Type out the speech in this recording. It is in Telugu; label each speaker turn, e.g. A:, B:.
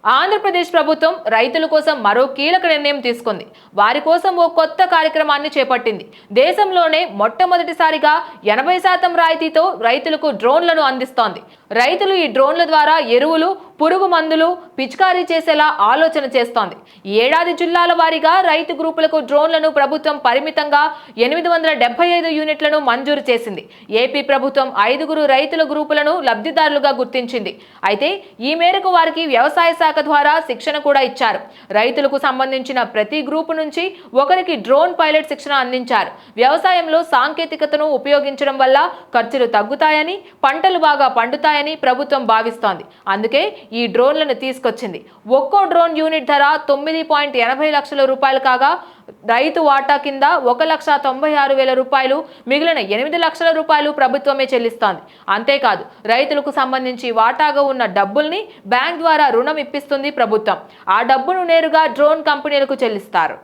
A: ఆంధ్రప్రదేశ్ ప్రభుత్వం రైతుల కోసం మరో కీలక నిర్ణయం తీసుకుంది. వారి కోసం ఓ కొత్త కార్యక్రమాన్ని చేపట్టింది. దేశంలోనే మొట్టమొదటిసారిగా 80% రాయితీతో రైతులకు డ్రోన్లను అందిస్తోంది. రైతులు ఈ డ్రోన్ల ద్వారా ఎరువులు, పురుగు మందులు పిచికారీ చేసేలా ఆలోచన చేస్తోంది. ఈ ఏడాది జిల్లాల వారీగా రైతు గ్రూపులకు డ్రోన్లను ప్రభుత్వం పరిమితంగా 875 యూనిట్లను మంజూరు చేసింది. ఏపీ ప్రభుత్వం 5 రైతుల గ్రూపులను లబ్ధిదారులుగా గుర్తించింది. అయితే ఈ మేరకు వారికి వ్యవసాయ శాఖ ద్వారా శిక్షణ కూడా ఇచ్చారు. రైతులకు సంబంధించిన ప్రతి గ్రూపు నుంచి ఒకరికి డ్రోన్ పైలట్ శిక్షణ అందించారు. వ్యవసాయంలో సాంకేతికతను ఉపయోగించడం వల్ల ఖర్చులు తగ్గుతాయని, పంటలు బాగా పండుతాయని ప్రభుత్వం భావిస్తోంది. అందుకే ఈ డ్రోన్లను తీసుకొచ్చింది. ఒక్కో డ్రోన్ యూనిట్ ధర 9.80 లక్షల రూపాయలు కాగా రైతు వాటా కింద 1,96,000 రూపాయలు, మిగిలిన 8 లక్షల రూపాయలు ప్రభుత్వమే చెల్లిస్తోంది. అంతేకాదు రైతులకు సంబంధించి వాటాగా ఉన్న డబ్బుల్ని బ్యాంక్ ద్వారా రుణం ఇప్పిస్తుంది ప్రభుత్వం. ఆ డబ్బును నేరుగా డ్రోన్ కంపెనీలకు చెల్లిస్తారు.